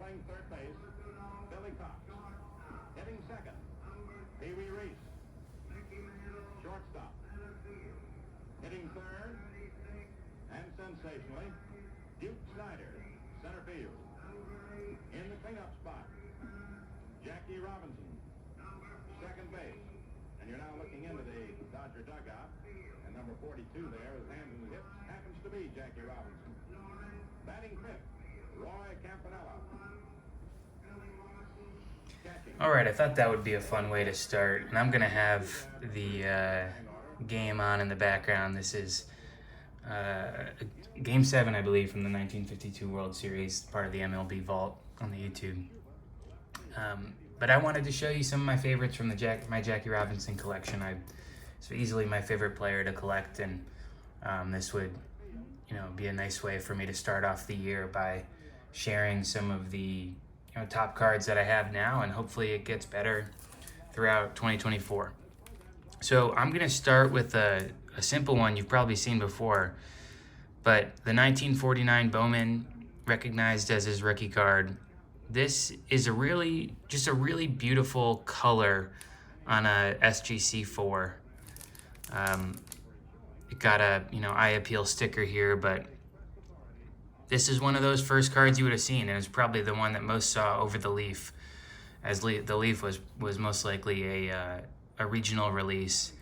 playing third base, Billy Cox. Hitting second, Pee Wee Reese. Shortstop. Hitting third, and sensationally, Duke Snyder, center field. In the cleanup spot, Jackie Robinson, second base. And you're now looking into the Dodger dugout, and number 42 there with hands in the hips happens to be Jackie Robinson. Batting fifth, Roy Campanella. All right, I thought that would be a fun way to start, and I'm gonna have the game on in the background. This is Game 7, I believe, from the 1952 World Series, part of the MLB Vault on the YouTube. But I wanted to show you some of my favorites from my Jackie Robinson collection. It's easily my favorite player to collect, and this would, be a nice way for me to start off the year by sharing some of the top cards that I have now, and hopefully it gets better throughout 2024. So I'm gonna start with a simple one you've probably seen before, but the 1949 Bowman, recognized as his rookie card. This is a really beautiful color on a SGC4. It got a eye appeal sticker here, but this is one of those first cards you would have seen, and it's probably the one that most saw over the Leaf, as the Leaf was most likely a regional release.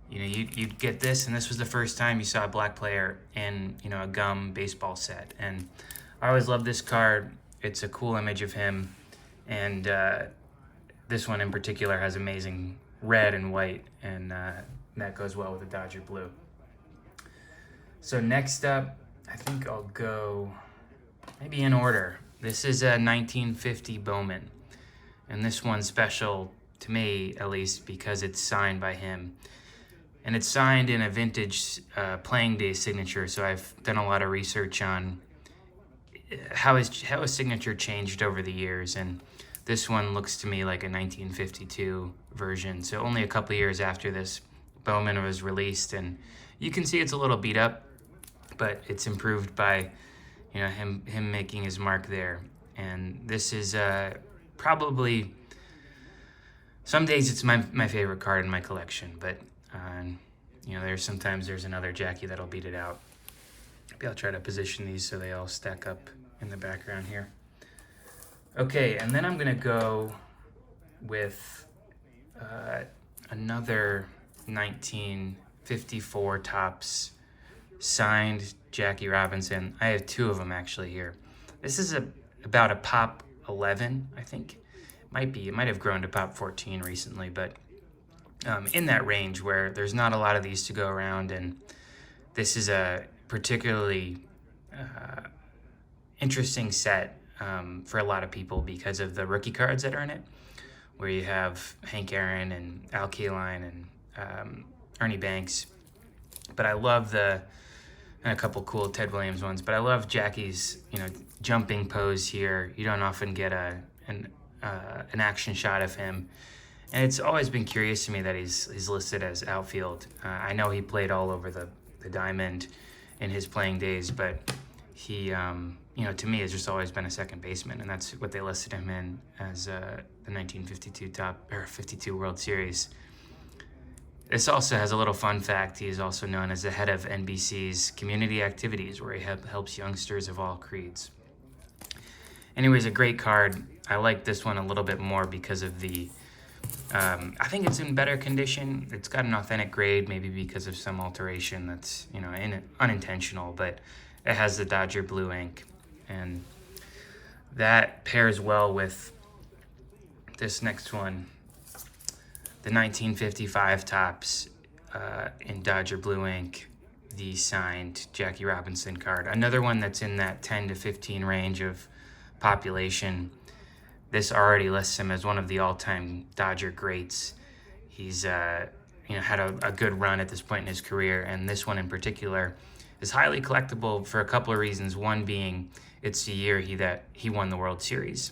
You'd get this, and this was the first time you saw a black player in a gum baseball set. And I always loved this card. It's a cool image of him, and this one in particular has amazing red and white, and that goes well with the Dodger blue. So next up, I think I'll go maybe in order. This is a 1950 Bowman, and this one's special to me, at least, because it's signed by him. And it's signed in a vintage playing day signature, so I've done a lot of research on how his signature changed over the years, and this one looks to me like a 1952 version, so only a couple years after this Bowman was released. And you can see it's a little beat up, but it's improved by him making his mark there. And this is probably, some days it's my favorite card in my collection, but there's another Jackie that'll beat it out. Maybe I'll try to position these so they all stack up in the background here. Okay, and then I'm gonna go with another 1954 Topps signed Jackie Robinson. I have two of them actually here. This is about a Pop 11, I think. It might have grown to Pop 14 recently, but in that range where there's not a lot of these to go around, and this is a particularly interesting set for a lot of people because of the rookie cards that are in it, where you have Hank Aaron and Al Kaline and Ernie Banks. But I love and a couple cool Ted Williams ones, but I love Jackie's jumping pose here. You don't often get an action shot of him, and it's always been curious to me that he's listed as outfield. I know he played all over the diamond in his playing days, but he to me has just always been a second baseman, and that's what they listed him in as the 1952 World Series. This also has a little fun fact. He is also known as the head of NBC's community activities, where he helps youngsters of all creeds. Anyways, a great card. I like this one a little bit more because of the, I think it's in better condition. It's got an authentic grade, maybe because of some alteration that's, unintentional, but it has the Dodger blue ink. And that pairs well with this next one, the 1955 Topps in Dodger blue ink, the signed Jackie Robinson card. Another one that's in that 10 to 15 range of population. This already lists him as one of the all-time Dodger greats. He's had a good run at this point in his career, and this one in particular is highly collectible for a couple of reasons. One being it's the year he won the World Series,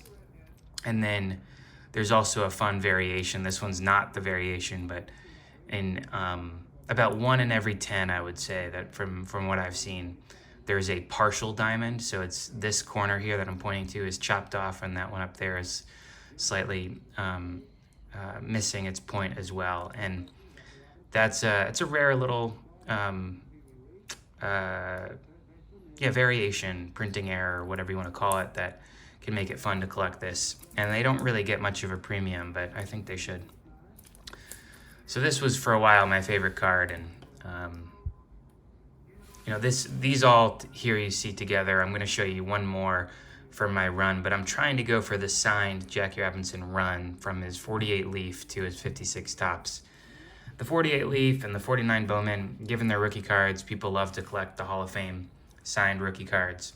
and then there's also a fun variation. This one's not the variation, but in about 1 in every 10, I would say that from what I've seen, there's a partial diamond. So it's this corner here that I'm pointing to is chopped off, and that one up there is slightly missing its point as well. And it's a rare little variation, printing error, whatever you want to call it, that can make it fun to collect this. And they don't really get much of a premium, but I think they should. So this was for a while my favorite card, and these all here you see together. I'm going to show you one more for my run, but I'm trying to go for the signed Jackie Robinson run from his 48 Leaf to his 56 Topps. The 48 Leaf and the 49 Bowman, given their rookie cards, people love to collect the Hall of Fame signed rookie cards.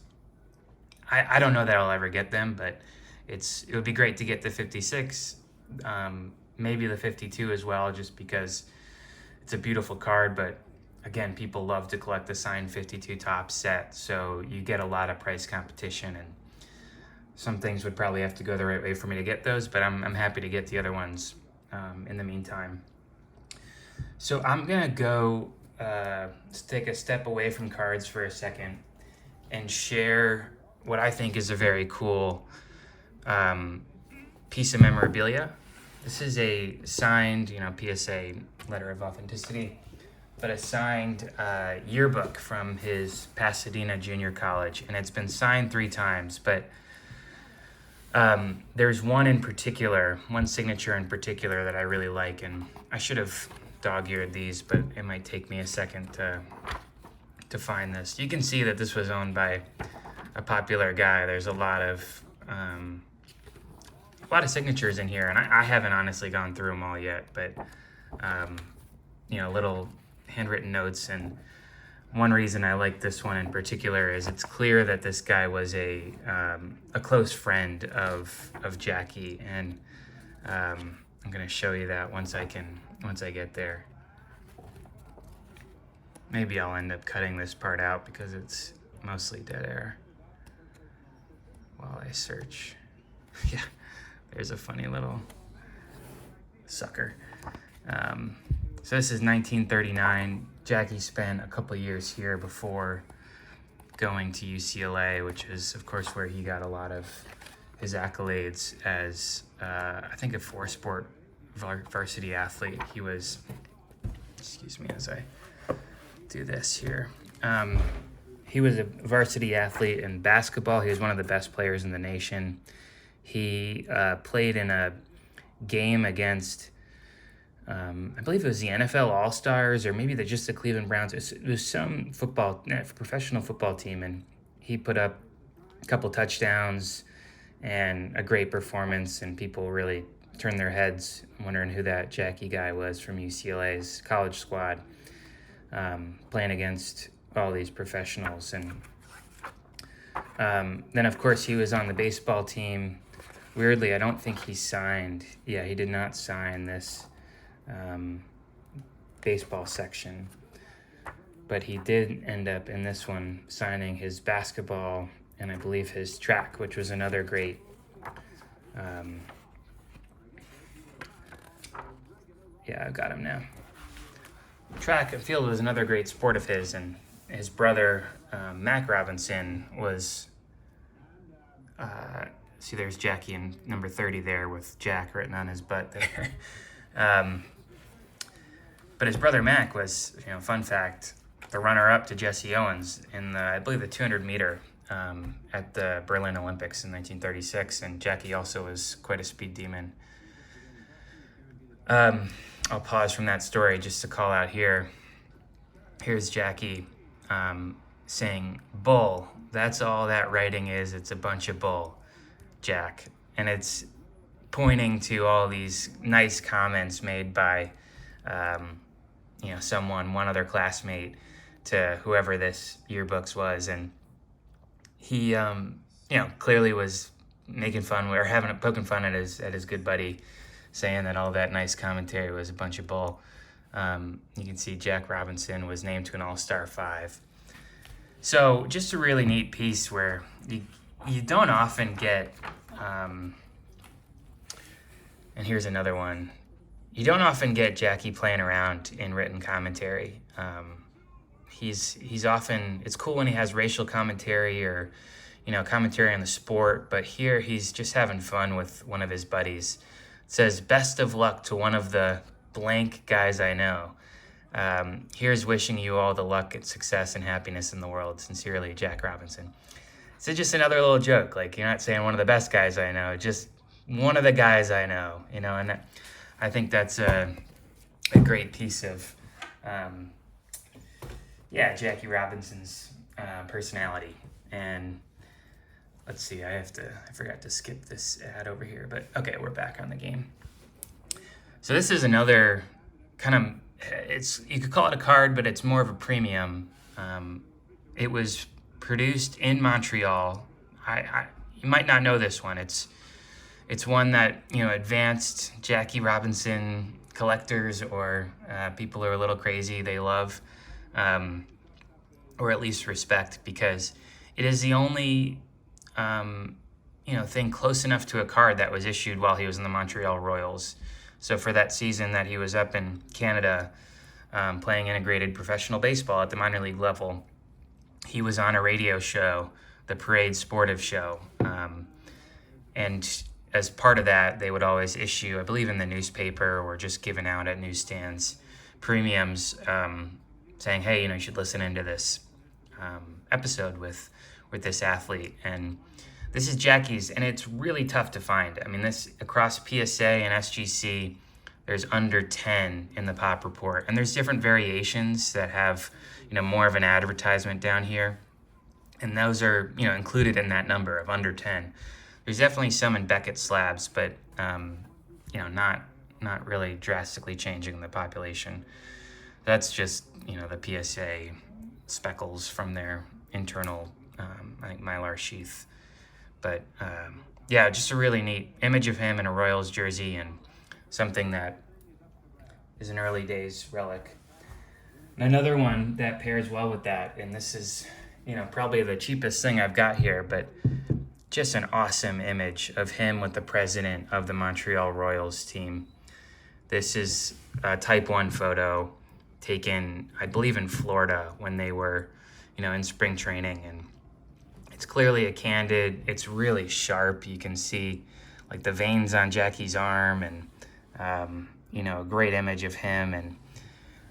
I don't know that I'll ever get them, but it would be great to get the 56, maybe the 52 as well, just because it's a beautiful card. But again, people love to collect the signed 52 Topps set, so you get a lot of price competition, and some things would probably have to go the right way for me to get those, but I'm happy to get the other ones in the meantime. So I'm gonna go take a step away from cards for a second and share what I think is a very cool piece of memorabilia. This is a signed, PSA letter of authenticity, but a signed yearbook from his Pasadena Junior College, and it's been signed 3 times, but there's one signature in particular that I really like, and I should have dog-eared these, but it might take me a second to find this. You can see that this was owned by a popular guy. There's a lot of signatures in here, and I haven't honestly gone through them all yet, but little handwritten notes. And one reason I like this one in particular is it's clear that this guy was a close friend of Jackie, and I'm going to show you that once I get there. Maybe I'll end up cutting this part out because it's mostly dead air while I search. Yeah, there's a funny little sucker. So this is 1939. Jackie spent a couple years here before going to UCLA, which is, of course, where he got a lot of his accolades as, I think, a 4-sport varsity athlete. He was, excuse me as I do this here. He was a varsity athlete in basketball. He was one of the best players in the nation. He played in a game against, I believe it was the NFL All-Stars, or maybe just the Cleveland Browns. It was some professional football team, and he put up a couple touchdowns and a great performance, and people really turned their heads wondering who that Jackie guy was from UCLA's college squad, playing against all these professionals. And then, of course, he was on the baseball team. Weirdly, I don't think he signed. Yeah, he did not sign this baseball section, but he did end up in this one signing his basketball and I believe his track, which was another great yeah, I've got him now. Track and field was another great sport of his, and his brother Mac Robinson was see, there's Jackie in number 30 there with Jack written on his butt there. But his brother Mac was, fun fact, the runner-up to Jesse Owens in I believe the 200 meter at the Berlin Olympics in 1936, and Jackie also was quite a speed demon. I'll pause from that story just to call out here. Here's Jackie saying, "Bull, that's all that writing is. It's a bunch of bull, Jack." And it's pointing to all these nice comments made by, one other classmate to whoever this yearbooks was. And he, clearly was making fun or poking fun at his good buddy, saying that all that nice commentary was a bunch of bull. You can see Jack Robinson was named to an All-Star 5. So just a really neat piece where you don't often get, and here's another one. You don't often get Jackie playing around in written commentary. he's often, it's cool when he has racial commentary or, you know, commentary on the sport, but here he's just having fun with one of his buddies. It says, "Best of luck to one of the blank guys I know. Here's wishing you all the luck and success and happiness in the world. Sincerely, Jack Robinson." So just another little joke. Like, you're not saying one of the best guys I know, just one of the guys I know, you know, and I think that's a great piece of, Jackie Robinson's personality. And let's see, I forgot to skip this ad over here, but okay, we're back on the game. So this is another kind of, you could call it a card, but it's more of a premium. It was produced in Montreal. You might not know this one. It's one that, you know, advanced Jackie Robinson collectors or people who are a little crazy, they love, or at least respect, because it is the only thing close enough to a card that was issued while he was in the Montreal Royals. So for that season that he was up in Canada playing integrated professional baseball at the minor league level, he was on a radio show, the Parade Sportive Show. And as part of that, they would always issue, I believe in the newspaper or just given out at newsstands, premiums saying, hey, you know, you should listen into this episode with this athlete. And this is Jackie's, and it's really tough to find. I mean, this across PSA and SGC, there's under 10 in the Pop Report. And there's different variations that have, you know, more of an advertisement down here. And those are, you know, included in that number of under 10. There's definitely some in Beckett slabs, but, you know, not really drastically changing the population. That's just, you know, the PSA speckles from their internal, I think, Mylar sheath. But, yeah, just a really neat image of him in a Royals jersey and something that is an early days relic. Another one that pairs well with that, and this is, you know, probably the cheapest thing I've got here, but just an awesome image of him with the president of the Montreal Royals team. This is a Type 1 photo taken, I believe, in Florida when they were, you know, in spring training. And it's clearly a candid. It's really sharp. You can see, like, the veins on Jackie's arm and, you know, a great image of him. And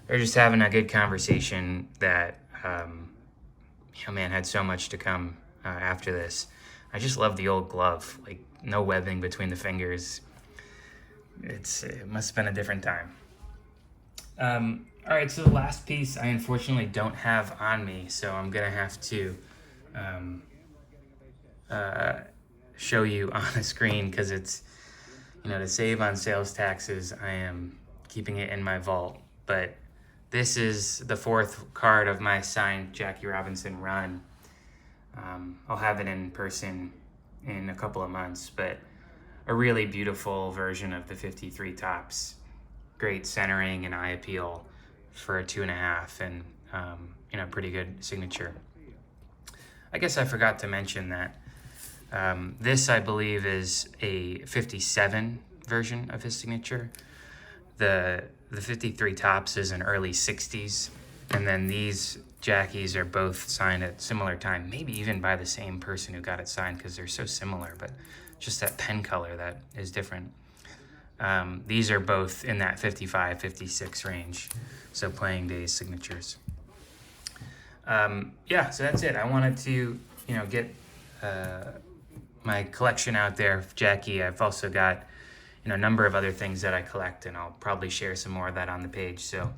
they're just having a good conversation that, you know, man, had so much to come after this. I just love the old glove, like no webbing between the fingers. It must have been a different time. All right, so the last piece I unfortunately don't have on me, so I'm gonna have to show you on the screen because it's, you know, to save on sales taxes, I am keeping it in my vault. But this is the fourth card of my signed Jackie Robinson run. I'll have it in person in a couple of months, but a really beautiful version of the 53 Topps. Great centering and eye appeal for a 2.5, and you know, pretty good signature. I guess I forgot to mention that this, I believe, is a 57 version of his signature. The 53 Topps is an early 60s, and then these Jackies are both signed at similar time, maybe even by the same person who got it signed because they're so similar, but just that pen color that is different. These are both in that 55, 56 range, so playing days signatures. Yeah, so that's it. I wanted to, you know, get my collection out there of Jackie. I've also got, you know, a number of other things that I collect, and I'll probably share some more of that on the page. So,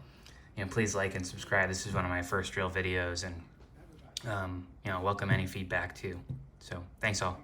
you know, please like and subscribe. This is one of my first real videos, and, you know, welcome any feedback too. So thanks all.